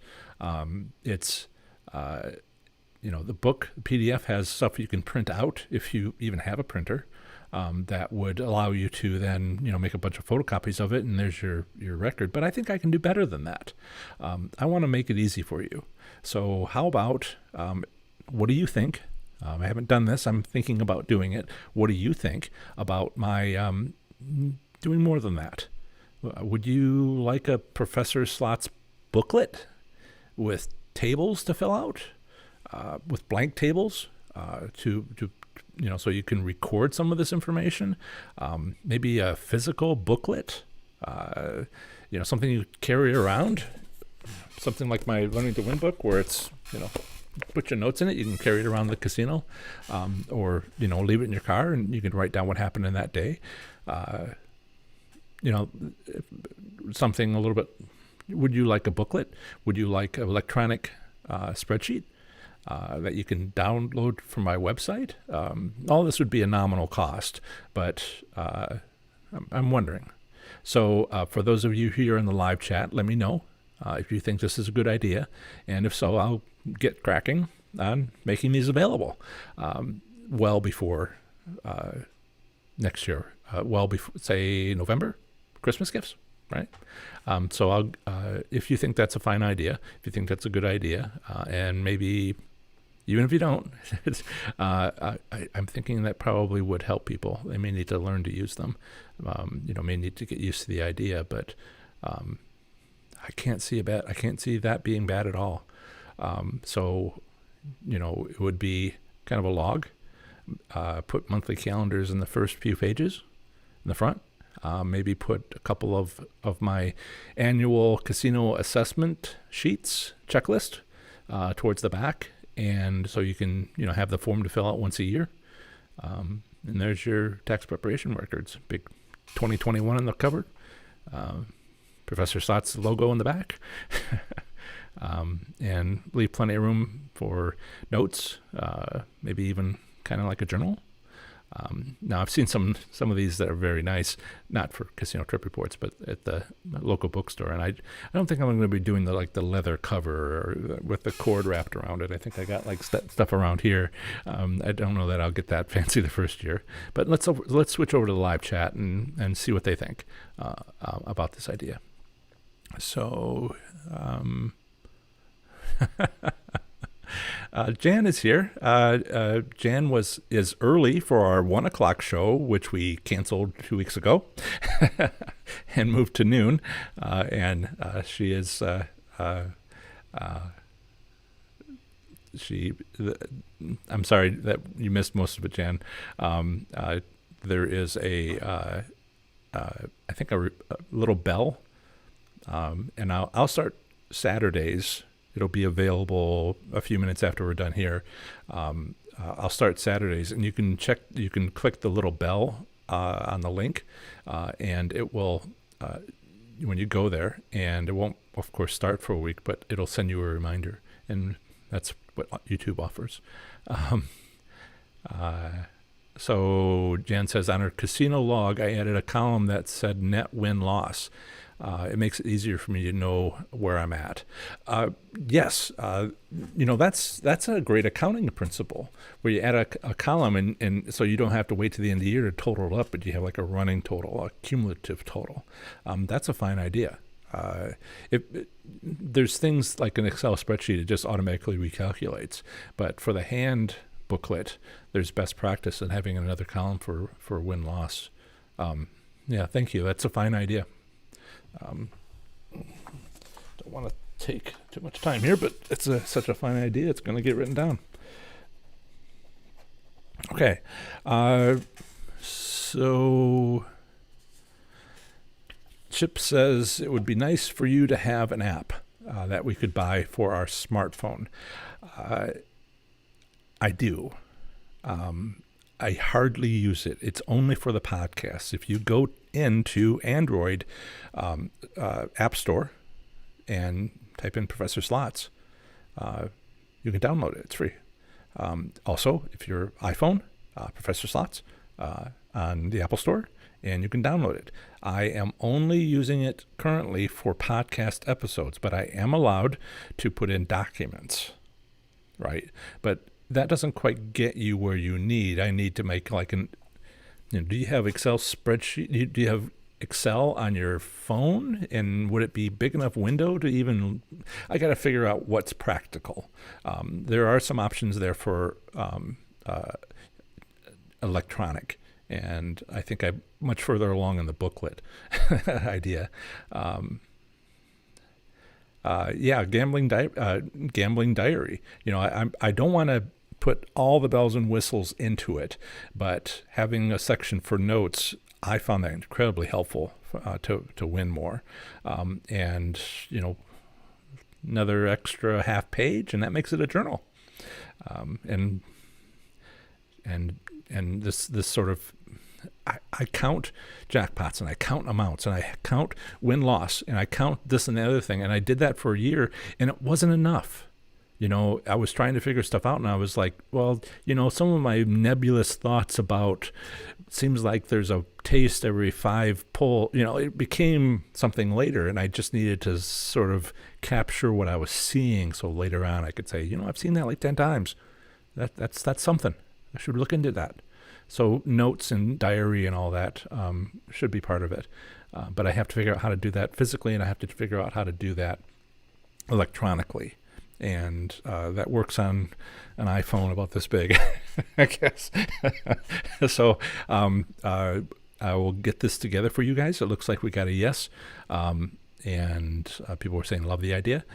It's, the book PDF has stuff you can print out if you even have a printer, that would allow you to then, make a bunch of photocopies of it, and there's your record. But I think I can do better than that. I want to make it easy for you. So how about, what do you think? I haven't done this. I'm thinking about doing it. What do you think about my doing more than that? Would you like a Professor Slots booklet with tables to fill out, with blank tables so you can record some of this information? Maybe a physical booklet, something you carry around, something like my Learning to Win book, where it's, put your notes in it. You can carry it around the casino, or leave it in your car, and you can write down what happened in that day. Something a little bit. Would you like a booklet? Would you like an electronic spreadsheet that you can download from my website? All this would be a nominal cost, but I'm wondering. So for those of you here in the live chat, let me know if you think this is a good idea, and if so, I'll get cracking on making these available. well before next year, well before, say, November, Christmas gifts, right? So I'll, if you think that's a fine idea, if you think that's a good idea, and maybe even if you don't, I'm thinking that probably would help people. They may need to learn to use them, may need to get used to the idea, but I can't see that being bad at all. So, it would be kind of a log. Put monthly calendars in the first few pages in the front. Maybe put a couple of my annual casino assessment sheets, checklist, towards the back. And so you can, have the form to fill out once a year. And there's your tax preparation records. Big 2021 on the cover. Professor Slott's logo in the back. And leave plenty of room for notes, maybe even kind of like a journal. Now, I've seen some of these that are very nice, not for casino trip reports, but at the local bookstore. And I don't think I'm going to be doing the leather cover or with the cord wrapped around it. I think I got stuff around here. I don't know that I'll get that fancy the first year. But let's switch over to the live chat and see what they think about this idea. So. Jan is here. Jan is early for our 1:00 show, which we canceled 2 weeks ago, and moved to noon. And she is I'm sorry that you missed most of it, Jan. There is I think a little bell, and I'll start Saturdays. It'll be available a few minutes after we're done here. I'll start Saturdays, and you can click the little bell on the link, and it will, when you go there, and it won't, of course, start for a week, but it'll send you a reminder, and that's what YouTube offers. So Jan says, on her casino log, I added a column that said net win-loss. It makes it easier for me to know where I'm at. Yes, that's a great accounting principle where you add a column and so you don't have to wait to the end of the year to total it up, but you have like a running total, a cumulative total. That's a fine idea. There's things like an Excel spreadsheet, it just automatically recalculates. But for the hand booklet, there's best practice in having another column for win-loss. Yeah, thank you. That's a fine idea. Don't want to take too much time here, but it's such a fine idea. It's going to get written down. Okay. So Chip says it would be nice for you to have an app that we could buy for our smartphone. I do. I hardly use it. It's only for the podcasts. If you go into Android App Store and type in Professor Slots, you can download it. It's free. Also, if you're iPhone, Professor Slots on the Apple Store, and you can download it. I am only using it currently for podcast episodes, but I am allowed to put in documents, right? But that doesn't quite get you where you need. I need to make do you have Excel spreadsheet? Do you have Excel on your phone? And would it be big enough window to even, I got to figure out what's practical. There are some options there for electronic. And I think I'm much further along in the booklet idea. Gambling diary. I don't want to put all the bells and whistles into it, but having a section for notes, I found that incredibly helpful to win more. And another extra half page, and that makes it a journal. And this sort of, I count jackpots and I count amounts and I count win-loss and I count this and the other thing. And I did that for a year and it wasn't enough. I was trying to figure stuff out and I was like, well, some of my nebulous thoughts about, seems like there's a taste every 5 pull, it became something later and I just needed to sort of capture what I was seeing. So later on I could say, I've seen that like 10 times. That's something. I should look into that. So notes and diary and all that should be part of it. But I have to figure out how to do that physically, and I have to figure out how to do that electronically. And that works on an iPhone about this big, I guess. So I will get this together for you guys. It looks like we got a yes. And people were saying, love the idea.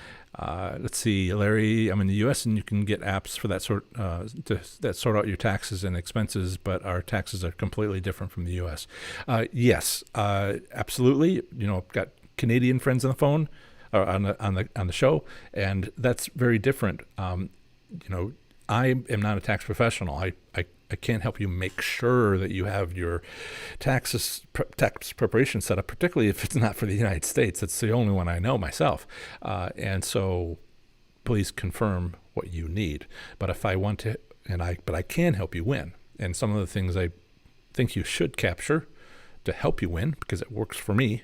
Let's see, Larry, I'm in the U.S. and you can get apps for that that sort out your taxes and expenses, but our taxes are completely different from the U.S. Yes, absolutely. I've got Canadian friends on the phone, or on the show, and that's very different. I am not a tax professional. I can't help you make sure that you have your tax preparation set up, particularly if it's not for the United States. It's the only one I know myself. And so please confirm what you need. But if I want to, but I can help you win. And some of the things I think you should capture to help you win, because it works for me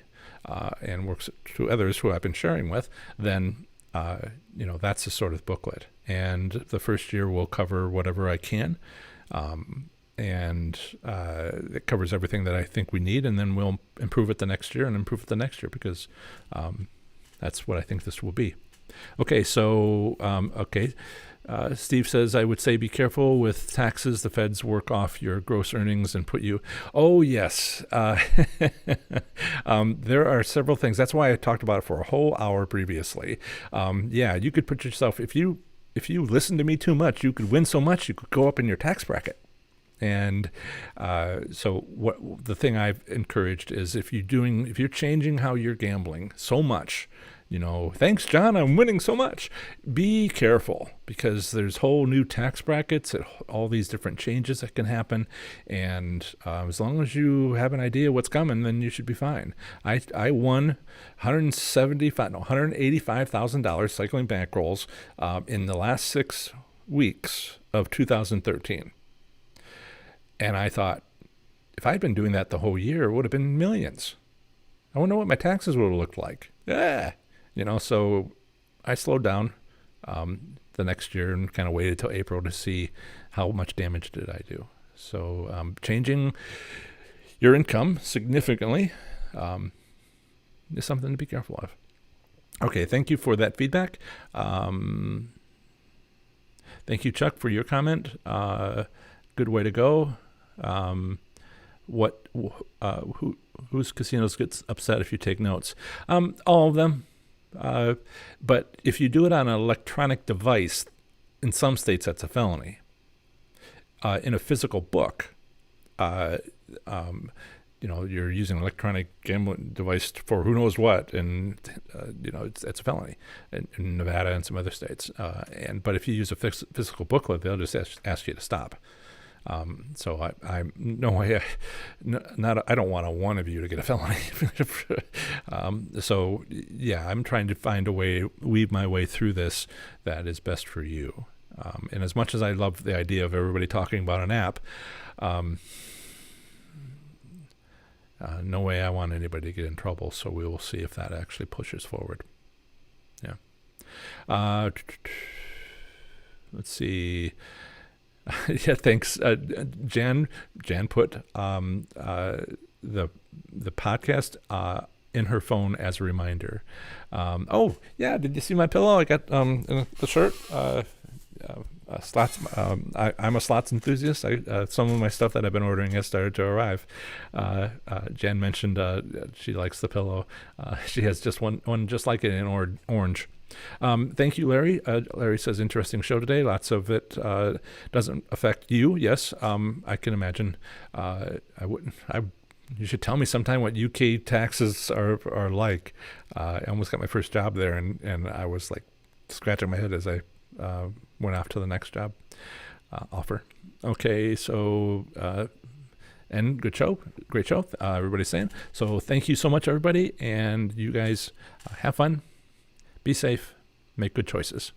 and works to others who I've been sharing with, then that's the sort of booklet. And the first year will cover whatever I can. And it covers everything that I think we need, and then we'll improve it the next year and improve it the next year, because that's what I think this will be. Okay, so, Steve says, I would say be careful with taxes. The feds work off your gross earnings and put you... Oh, yes. There are several things. That's why I talked about it for a whole hour previously. You could put yourself... If you listen to me too much, you could win so much, you could go up in your tax bracket. And so what the thing I've encouraged is if you're changing how you're gambling so much, thanks, John, I'm winning so much. Be careful, because there's whole new tax brackets, all these different changes that can happen. And as long as you have an idea what's coming, then you should be fine. I won $185,000 cycling bankrolls in the last 6 weeks of 2013. And I thought, if I'd been doing that the whole year, it would have been millions. I wonder what my taxes would have looked like. So I slowed down the next year and kind of waited till April to see how much damage did I do. So changing your income significantly is something to be careful of. Okay, thank you for that feedback. Thank you, Chuck, for your comment. Good way to go. Whose casinos gets upset if you take notes? All of them. But if you do it on an electronic device, in some states that's a felony. In a physical book, you're using an electronic gambling device for who knows what, and it's a felony in Nevada and some other states. But if you use a physical booklet, they'll just ask you to stop. So I don't want one of you to get a felony. So yeah, I'm trying to find a way, weave my way through this that is best for you. And as much as I love the idea of everybody talking about an app, no way I want anybody to get in trouble. So we will see if that actually pushes forward. Yeah. Let's see. Yeah, thanks. Jan put the podcast in her phone as a reminder. Oh, yeah, did you see my pillow? I got the shirt. Slots. I'm a slots enthusiast. Some of my stuff that I've been ordering has started to arrive. Jan mentioned she likes the pillow. She has just one just like it in orange. Thank you, Larry. Larry says, interesting show today. Lots of it doesn't affect you. Yes, I can imagine. You should tell me sometime what UK taxes are like. I almost got my first job there, and I was like scratching my head as I went off to the next job offer. Okay, so and great show. Everybody's saying. So thank you so much, everybody, and you guys have fun. Be safe, make good choices.